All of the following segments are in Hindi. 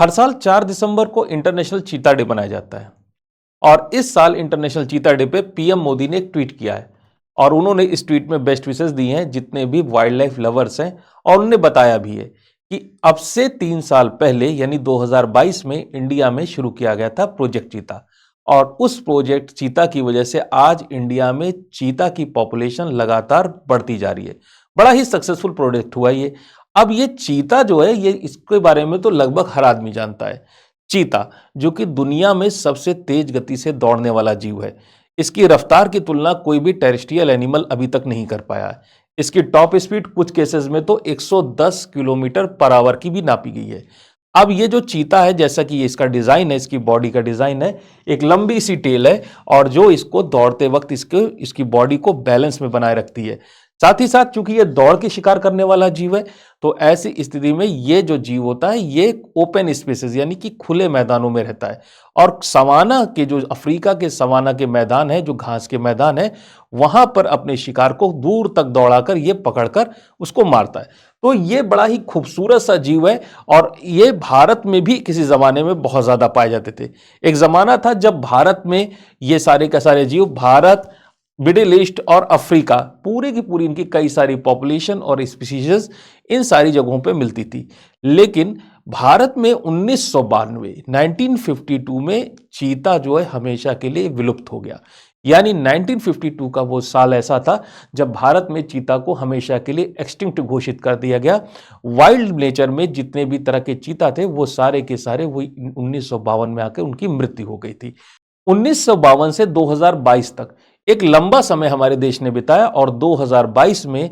हर साल 4 दिसंबर को इंटरनेशनल चीता डे मनाया जाता है और इस साल इंटरनेशनल चीता डे पे पीएम मोदी ने एक ट्वीट किया है और उन्होंने इस ट्वीट में बेस्ट विशेस दी हैं जितने भी वाइल्ड लाइफ लवर्स हैं और उन्होंने बताया भी है कि अब से 3 साल पहले यानी 2022 में इंडिया में शुरू किया गया था प्रोजेक्ट चीता और उस प्रोजेक्ट चीता की वजह से आज इंडिया में चीता की पॉपुलेशन लगातार बढ़ती जा रही है। बड़ा ही सक्सेसफुल प्रोजेक्ट हुआ ये। अब ये चीता जो है ये इसके बारे में तो लगभग हर आदमी जानता है। चीता जो कि दुनिया में सबसे तेज गति से दौड़ने वाला जीव है। इसकी रफ्तार की तुलना कोई भी टेरेस्ट्रियल एनिमल अभी तक नहीं कर पाया है। इसकी टॉप स्पीड कुछ केसेस में तो 110 किलोमीटर पर आवर की भी नापी गई है। अब ये जो चीता है जैसा कि ये इसका डिजाइन है, इसकी बॉडी का डिजाइन है, एक लंबी सी टेल है और जो इसको दौड़ते वक्त इसकी बॉडी को बैलेंस में बनाए रखती है। साथ ही साथ चूंकि ये दौड़ के शिकार करने वाला जीव है तो ऐसी स्थिति में ये जो जीव होता है ये ओपन स्पेसेस यानी कि खुले मैदानों में रहता है और सवाना के जो अफ्रीका के सवाना के मैदान है, जो घास के मैदान है, वहां पर अपने शिकार को दूर तक दौड़ाकर ये पकड़कर उसको मारता है। तो ये बड़ा ही खूबसूरत सा जीव है और ये भारत में भी किसी जमाने में बहुत ज्यादा पाए जाते थे। एक जमाना था जब भारत में ये सारे के सारे जीव, भारत, मिडिल ईस्ट और अफ्रीका, पूरी की पूरी इनकी कई सारी पॉपुलेशन और स्पीशीज इन सारी जगहों पे मिलती थी। लेकिन भारत में 1952 में चीता जो है हमेशा के लिए विलुप्त हो गया। यानी 1952 का वो साल ऐसा था जब भारत में चीता को हमेशा के लिए एक्सटिंक्ट घोषित कर दिया गया। वाइल्ड नेचर में जितने भी तरह के चीता थे वो सारे के सारे वो 1952 में आकर उनकी मृत्यु हो गई थी। 1952 से 2022 तक एक लंबा समय हमारे देश ने बिताया और 2022 में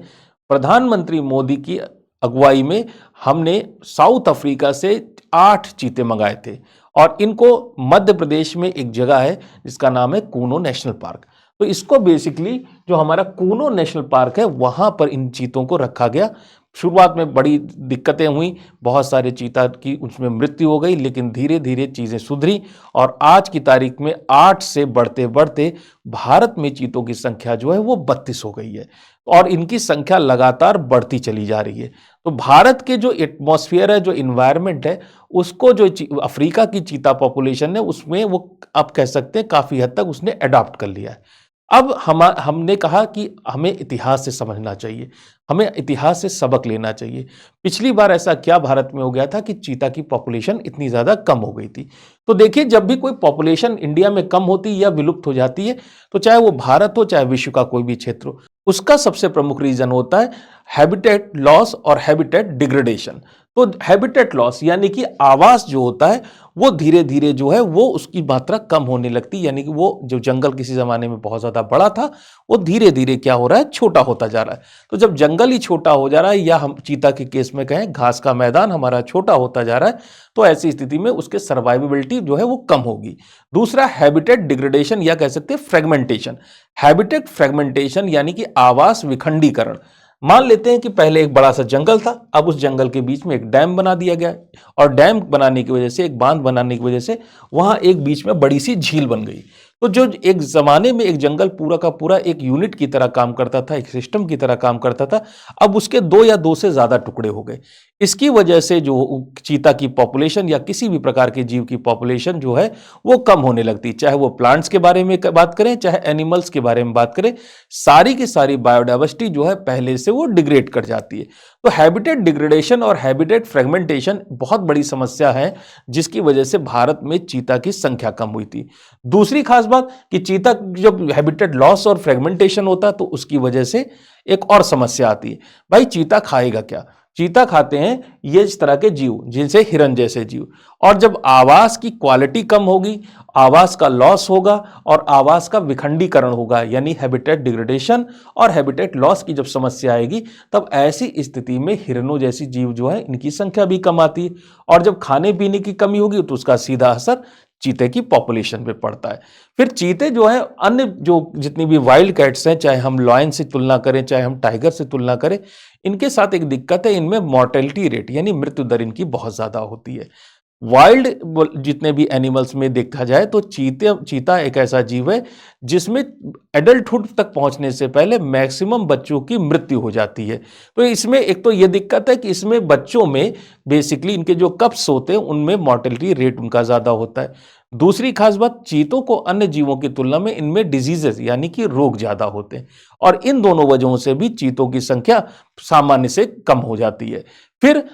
प्रधानमंत्री मोदी की अगुवाई में हमने साउथ अफ्रीका से 8 चीते मंगाए थे और इनको मध्य प्रदेश में एक जगह है जिसका नाम है कूनो नेशनल पार्क। तो इसको बेसिकली जो हमारा कूनो नेशनल पार्क है वहां पर इन चीतों को रखा गया। शुरुआत में बड़ी दिक्कतें हुई, बहुत सारे चीता की उसमें मृत्यु हो गई, लेकिन धीरे धीरे चीजें सुधरी और आज की तारीख में 8 से बढ़ते बढ़ते भारत में चीतों की संख्या जो है वो 32 हो गई है और इनकी संख्या लगातार बढ़ती चली जा रही है। तो भारत के जो एटमॉस्फेयर है, जो इन्वायरमेंट है, उसको जो अफ्रीका की चीता पॉपुलेशन है उसमें वो आप कह सकते हैं काफी हद तक उसने अडॉप्ट कर लिया है। अब हमने कहा कि हमें इतिहास से समझना चाहिए, हमें इतिहास से सबक लेना चाहिए। पिछली बार ऐसा क्या भारत में हो गया था कि चीता की पॉपुलेशन इतनी ज़्यादा कम हो गई थी। तो देखिए, जब भी कोई पॉपुलेशन इंडिया में कम होती है या विलुप्त हो जाती है तो चाहे वो भारत हो चाहे विश्व का कोई भी क्षेत्र हो, उसका सबसे प्रमुख रीजन होता है हैबिटेट लॉस और हैबिटेट डिग्रेडेशन। तो हैबिटेट लॉस यानी कि आवास जो होता है वो धीरे धीरे जो है वो उसकी मात्रा कम होने लगती है। यानी कि वो जो जंगल किसी जमाने में बहुत ज्यादा बड़ा था वो धीरे धीरे क्या हो रहा है, छोटा होता जा रहा है। तो जब जंगल ही छोटा हो जा रहा है या हम चीता के केस में कहें घास का मैदान हमारा छोटा होता जा रहा है तो ऐसी स्थिति में उसके सर्वाइवेबिलिटी जो है वो कम होगी। दूसरा हैबिटेट डिग्रेडेशन या कह सकते हैं फ्रेगमेंटेशन। हैबिटेट फ्रेगमेंटेशन यानी कि आवास विखंडीकरण। मान लेते हैं कि पहले एक बड़ा सा जंगल था, अब उस जंगल के बीच में एक डैम बना दिया गया और डैम बनाने की वजह से, एक बांध बनाने की वजह से वहां एक बीच में बड़ी सी झील बन गई। तो जो एक जमाने में एक जंगल पूरा का पूरा एक यूनिट की तरह काम करता था, एक सिस्टम की तरह काम करता था, अब उसके 2 या 2 से ज्यादा टुकड़े हो गए। इसकी वजह से जो चीता की पॉपुलेशन या किसी भी प्रकार के जीव की पॉपुलेशन जो है वो कम होने लगती, चाहे वो प्लांट्स के बारे में बात करें चाहे एनिमल्स के बारे में बात करें, सारी की सारी बायोडाइवर्सिटी जो है पहले से वो डिग्रेड कर जाती है। तो हैबिटेट डिग्रेडेशन और हैबिटेट फ्रेगमेंटेशन बहुत बड़ी समस्या है जिसकी वजह से भारत में चीता की संख्या कम हुई थी। दूसरी खास बात कि चीता जब हैबिटेट लॉस और फ्रेगमेंटेशन होता है तो उसकी वजह से एक और समस्या आती है। भाई चीता खाएगा क्या? चीता खाते हैं ये इस तरह के जीव जिनसे हिरन जैसे जीव, और जब आवास की क्वालिटी कम होगी, आवास का लॉस होगा और आवास का विखंडीकरण होगा यानी हैबिटेट डिग्रेडेशन और हैबिटेट लॉस की जब समस्या आएगी तब ऐसी स्थिति में हिरनों जैसी जीव जो है इनकी संख्या भी कम आती है और जब खाने पीने की कमी होगी तो उसका सीधा असर चीते की पॉपुलेशन पे पड़ता है। फिर चीते जो है अन्य जो जितनी भी वाइल्ड कैट्स हैं, चाहे हम लॉयन से तुलना करें चाहे हम टाइगर से तुलना करें, इनके साथ एक दिक्कत है, इनमें मॉर्टेलिटी रेट यानी मृत्यु दर इनकी बहुत ज्यादा होती है। वाइल्ड जितने भी एनिमल्स में देखा जाए तो चीता एक ऐसा जीव है जिसमें एडल्टहुड तक पहुंचने से पहले मैक्सिमम बच्चों की मृत्यु हो जाती है। तो इसमें एक तो ये दिक्कत है कि इसमें बच्चों में बेसिकली इनके जो कप्स होते हैं उनमें मॉर्टेलिटी रेट उनका ज़्यादा होता है। दूसरी खास बात, चीतों को अन्य जीवों की तुलना में इनमें डिजीजेस यानी कि रोग ज़्यादा होते हैं और इन दोनों वजहों से भी चीतों की संख्या सामान्य से कम हो जाती है। फिर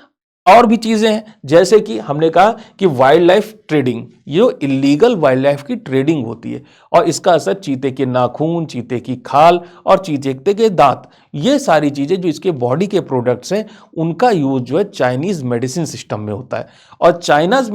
और भी चीजें हैं, जैसे कि हमने कहा कि वाइल्ड लाइफ ट्रेडिंग, ये इलीगल वाइल्ड लाइफ की ट्रेडिंग होती है और इसका असर चीते के नाखून, चीते की खाल और चीते के दांत, ये सारी चीजें जो इसके बॉडी के प्रोडक्ट्स हैं उनका यूज जो है चाइनीज मेडिसिन सिस्टम में होता है। और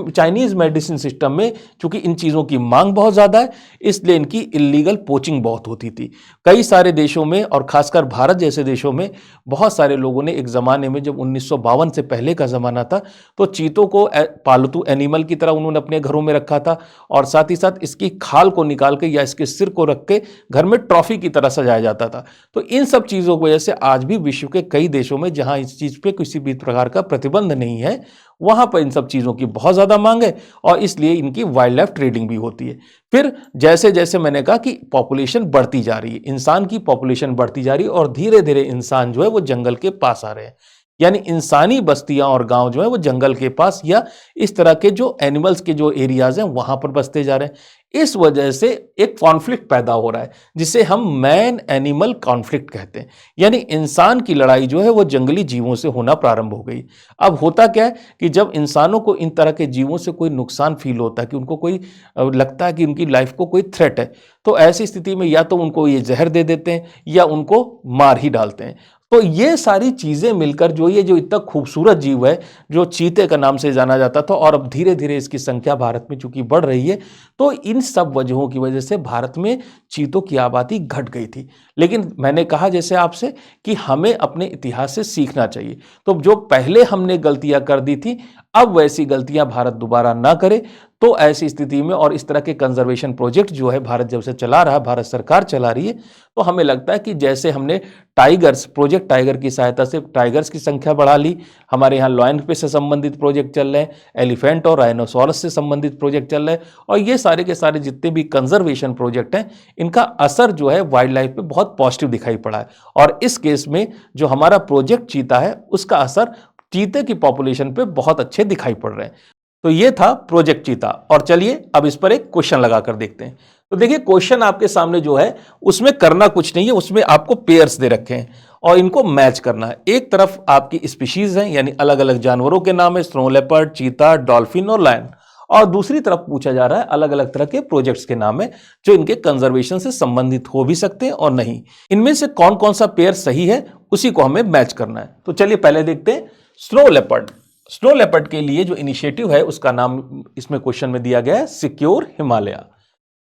चाइनीज मेडिसिन सिस्टम में चूंकि इन चीजों की मांग बहुत ज्यादा है इसलिए इनकी इलीगल पोचिंग बहुत होती थी। कई सारे देशों में और खासकर भारत जैसे देशों में बहुत सारे लोगों ने एक जमाने में, जब 1952 से पहले का जमाना था, तो चीतों को पालतू एनिमल की तरह उन्होंने अपने घरों में रखा था और साथ ही साथ इसकी खाल को निकाल के या इसके सिर को रख के घर में ट्रॉफी की तरह सजाया जाता था। तो इन सब चीजों की वजह से आज भी विश्व के कई देशों में जहां इस चीज पे किसी भी प्रकार का प्रतिबंध नहीं है, वहां पर इन सब चीजों की बहुत ज्यादा मांग है और इसलिए इनकी वाइल्ड लाइफ ट्रेडिंग भी होती है। फिर जैसे जैसे मैंने कहा कि पॉपुलेशन बढ़ती जा रही है, इंसान की पॉपुलेशन बढ़ती जा रही है और धीरे धीरे इंसान जो है वो जंगल के पास आ रहे हैं, यानी इंसानी बस्तियां और गांव जो है वो जंगल के पास या इस तरह के जो एनिमल्स के जो एरियाज हैं वहां पर बसते जा रहे हैं। इस वजह से एक कॉन्फ्लिक्ट पैदा हो रहा है जिसे हम मैन एनिमल कॉन्फ्लिक्ट कहते हैं, यानी इंसान की लड़ाई जो है वो जंगली जीवों से होना प्रारंभ हो गई। अब होता क्या है कि जब इंसानों को इन तरह के जीवों से कोई नुकसान फील होता है कि उनको कोई लगता है कि उनकी लाइफ को कोई थ्रेट है, तो ऐसी स्थिति में या तो उनको ये जहर दे देते हैं या उनको मार ही डालते हैं। तो ये सारी चीजें मिलकर जो ये जो इतना खूबसूरत जीव है जो चीते का नाम से जाना जाता था और अब धीरे धीरे इसकी संख्या भारत में चूंकि बढ़ रही है, तो इन सब वजहों की वजह से भारत में चीतों की आबादी घट गई थी। लेकिन मैंने कहा जैसे आपसे कि हमें अपने इतिहास से सीखना चाहिए, तो जो पहले हमने गलतियां कर दी थी अब वैसी गलतियां भारत दोबारा ना करे। तो ऐसी स्थिति में और इस तरह के कंजर्वेशन प्रोजेक्ट जो है भारत जब से चला रहा, भारत सरकार चला रही है, तो हमें लगता है कि जैसे हमने टाइगर्स प्रोजेक्ट टाइगर की सहायता से टाइगर्स की संख्या बढ़ा ली, हमारे यहाँ लॉयन पे से संबंधित प्रोजेक्ट चल रहे हैं, एलिफेंट और राइनोसोरस से संबंधित प्रोजेक्ट चल रहे हैं, और ये सारे के सारे जितने भी कंजर्वेशन प्रोजेक्ट हैं इनका असर जो है वाइल्ड लाइफ पे बहुत पॉजिटिव दिखाई पड़ा है। और इस केस में जो हमारा प्रोजेक्ट चीता है उसका असर चीते की पॉपुलेशन पे बहुत अच्छे दिखाई पड़ रहे हैं। तो ये था प्रोजेक्ट चीता। और चलिए अब इस पर एक क्वेश्चन लगाकर देखते हैं। तो देखिए क्वेश्चन आपके सामने जो है उसमें करना कुछ नहीं है, उसमें आपको पेयर्स दे रखे हैं और इनको मैच करना है। एक तरफ आपकी स्पीशीज हैं यानी अलग अलग जानवरों के नाम है, स्नो लेपर्ड, चीता, डॉल्फिन और लायन, और दूसरी तरफ पूछा जा रहा है अलग अलग तरह के प्रोजेक्ट्स के नाम है जो इनके कंजर्वेशन से संबंधित हो भी सकते हैं और नहीं। इनमें से कौन कौन सा पेयर सही है उसी को हमें मैच करना है। तो चलिए पहले देखते हैं स्नो लेपर्ड। स्नो लेपर्ड के लिए जो इनिशिएटिव है उसका नाम इसमें क्वेश्चन में दिया गया है सिक्योर हिमालय।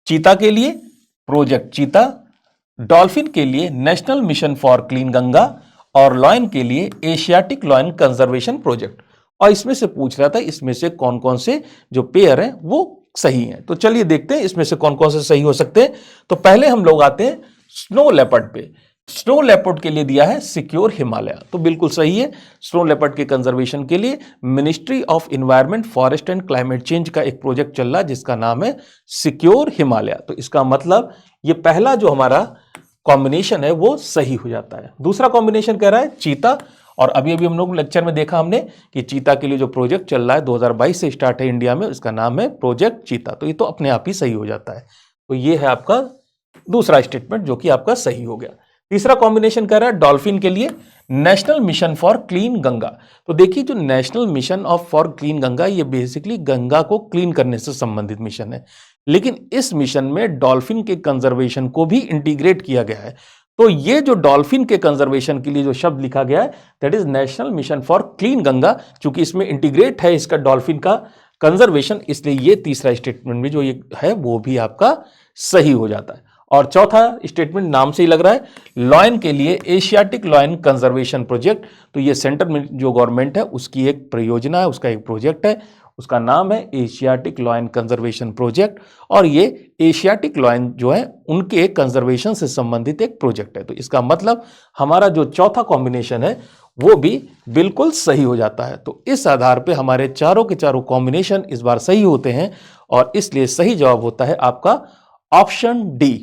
चीता के लिए प्रोजेक्ट चीता, डॉल्फिन के लिए national mission for clean Ganga और लॉयन के लिए एशियाटिक लॉयन कंजर्वेशन प्रोजेक्ट। और इसमें से पूछ रहा था इसमें से कौन कौन से जो पेयर हैं वो सही हैं। तो चलिए देखते हैं इसमें से कौन कौन से सही हो सकते हैं। तो पहले हम लोग आते हैं स्नो लेपर्ड पे। स्नो लेपर्ड के लिए दिया है सिक्योर हिमालय, तो बिल्कुल सही है। स्नो लेपर्ड के कंजर्वेशन के लिए ministry of environment, forest and climate change का एक प्रोजेक्ट चल रहा है जिसका नाम है सिक्योर हिमालय। तो इसका मतलब ये पहला जो हमारा कॉम्बिनेशन है वो सही हो जाता है। दूसरा कॉम्बिनेशन कह रहा है चीता, और अभी अभी हम लोग लेक्चर में देखा हमने कि चीता के लिए जो प्रोजेक्ट चल रहा है 2022 से स्टार्ट है इंडिया में, उसका नाम है प्रोजेक्ट चीता। तो ये तो अपने आप ही सही हो जाता है। तो ये है आपका दूसरा स्टेटमेंट जो कि आपका सही हो गया। तीसरा कॉम्बिनेशन कह रहा है डॉल्फिन के लिए national mission for clean Ganga. तो देखिए जो national mission of for clean Ganga ये बेसिकली गंगा को क्लीन करने से संबंधित मिशन है, लेकिन इस मिशन में डॉल्फिन के कंजर्वेशन को भी इंटीग्रेट किया गया है। तो ये जो डॉल्फिन के कंजर्वेशन के लिए जो शब्द लिखा गया है that is national mission for clean Ganga, चूंकि इसमें इंटीग्रेट है इसका डॉल्फिन का कंजर्वेशन, इसलिए ये तीसरा स्टेटमेंट में जो ये है वो भी आपका सही हो जाता है। और चौथा स्टेटमेंट नाम से ही लग रहा है लॉयन के लिए एशियाटिक लॉयन कंजर्वेशन प्रोजेक्ट। तो ये सेंटर में जो गवर्नमेंट है उसकी एक परियोजना है, उसका एक प्रोजेक्ट है, उसका नाम है एशियाटिक लॉयन कंजर्वेशन प्रोजेक्ट, और ये एशियाटिक लॉयन जो है उनके कंजर्वेशन से संबंधित एक प्रोजेक्ट है। तो इसका मतलब हमारा जो चौथा कॉम्बिनेशन है वो भी बिल्कुल सही हो जाता है। तो इस आधार पे हमारे चारों के चारों कॉम्बिनेशन इस बार सही होते हैं और इसलिए सही जवाब होता है आपका ऑप्शन डी।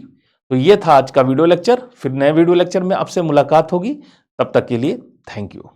तो ये था आज का वीडियो लेक्चर। फिर नए वीडियो लेक्चर में आपसे मुलाकात होगी। तब तक के लिए थैंक यू।